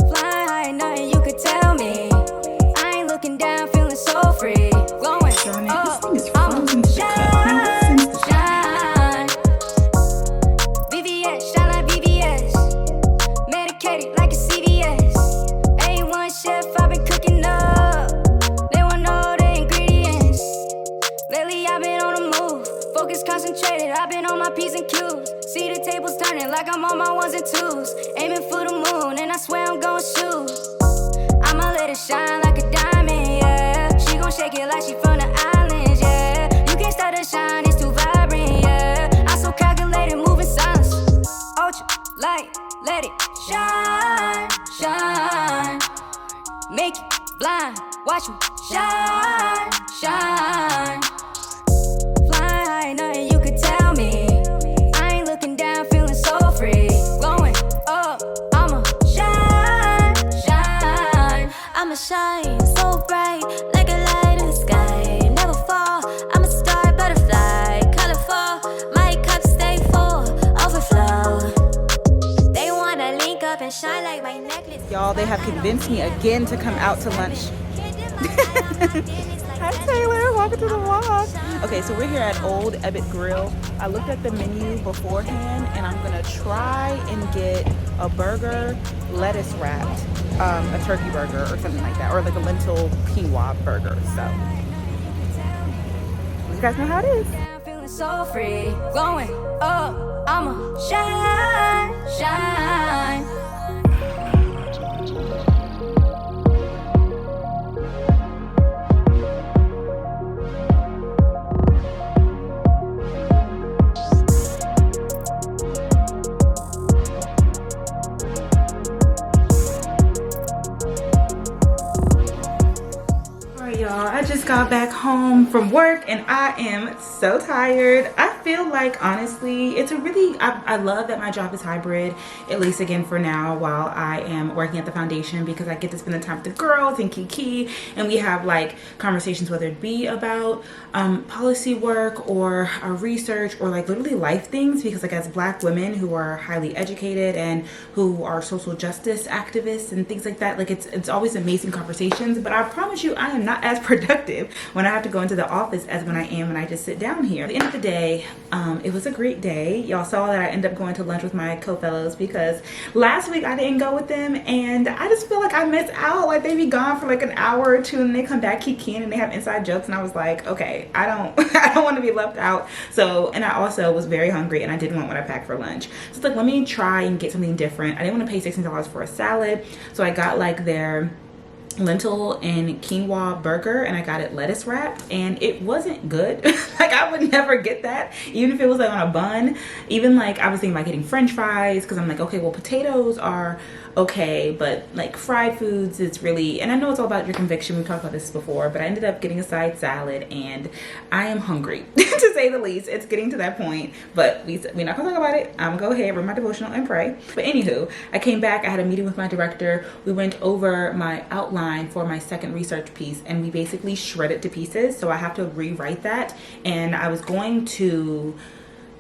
Fly high, nothing you could tell me. I ain't looking down, feeling so free. Glowing up, I'm shine, shine. VVS, shine like VVS. Medicated like a CVS. A1 chef, I've been cooking up. They want know the ingredients. Lately I've been on the move. Focus concentrated, I've been on my P's and Q's. See the tables turning like I'm on my ones and twos. Aiming for the moon and I swear I'm gon' shoot. I'ma let it shine like a diamond, yeah. She gon' shake it like she from the islands, yeah. You can't start to shine, it's too vibrant, yeah. I'm so calculated, moving silence. Ultra light, let it shine, shine. Make it blind, watch me shine, shine. Fly high, nothing you could tell me. I ain't looking down, feeling so free. Glowing up, I'ma shine, shine. I'ma shine so bright, like a light in the sky. Never fall, I'm a star, butterfly, colorful. My cup stay full, overflow. They wanna link up and shine like my necklace. Y'all, they have convinced me again to come out to lunch. Hi Taylor, welcome to the vlog. Okay, so we're here at Old Ebbitt Grill. I looked at the menu beforehand and I'm gonna try and get a burger, lettuce wrapped, a turkey burger or something like that, or like a lentil quinoa burger. So you guys know how it is. Feeling so free, glowing up, I'ma shine, shine. I just got back home from work and I am so tired. I feel like, honestly, it's a really, I love that my job is hybrid, at least again for now, while I am working at the foundation, because I get to spend the time with the girls and Kiki, and we have like conversations, whether it be about policy work or research or like literally life things, because like as Black women who are highly educated and who are social justice activists and things like that, like it's always amazing conversations. But I promise you, I am not as productive when I have to go into the office as when I am when I just sit down here. At the end of the day, it was a great day. Y'all saw that I ended up going to lunch with my co-fellows because last week I didn't go with them, and I just feel like I missed out. Like they be gone for like an hour or two and they come back kicking and they have inside jokes, and I was like, okay, I don't want to be left out. So, and I also was very hungry and I didn't want what I packed for lunch. So it's like, let me try and get something different. I didn't want to pay $16 for a salad, so I got like their lentil and quinoa burger, and I got it lettuce wrapped, and it wasn't good. Like I would never get that, even if it was like on a bun. Even like I was thinking about getting french fries, because I'm like, okay, well, potatoes are okay, but like fried foods, it's really, and I know it's all about your conviction, we talked about this before, but I ended up getting a side salad and I am hungry to say the least. It's getting to that point, but we're not gonna talk about it. I'm gonna go ahead, read my devotional and pray. But anywho, I came back, I had a meeting with my director. We went over my outline for my second research piece, and we basically shredded to pieces, so I have to rewrite that, and I was going to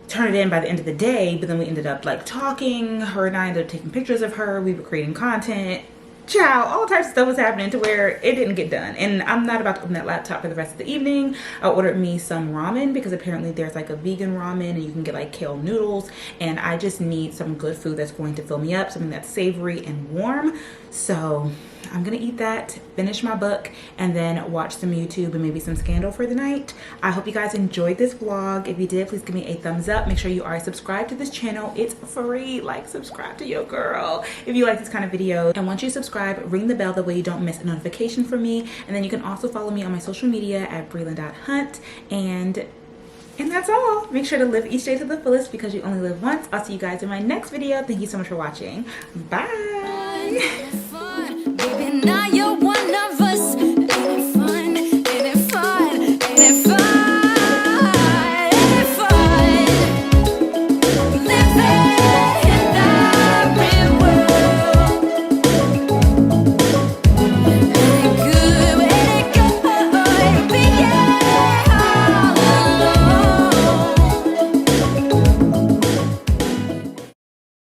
turn it in by the end of the day, but then we ended up like talking. Her and I ended up taking pictures of her. We were creating content. Child, all types of stuff was happening to where it didn't get done, and I'm not about to open that laptop for the rest of the evening. I ordered me some ramen because apparently there's like a vegan ramen and you can get like kale noodles, and I just need some good food that's going to fill me up, something that's savory and warm. So I'm gonna eat that, finish my book, and then watch some YouTube and maybe some Scandal for the night. I hope you guys enjoyed this vlog. If you did, please give me a thumbs up. Make sure you are subscribed to this channel. It's free. Like, subscribe to your girl if you like this kind of video. And once you subscribe, ring the bell, that way you don't miss a notification from me. And then you can also follow me on my social media at Brelynn.hunt. And that's all. Make sure to live each day to the fullest, because you only live once. I'll see you guys in my next video. Thank you so much for watching. Bye. Baby, now you're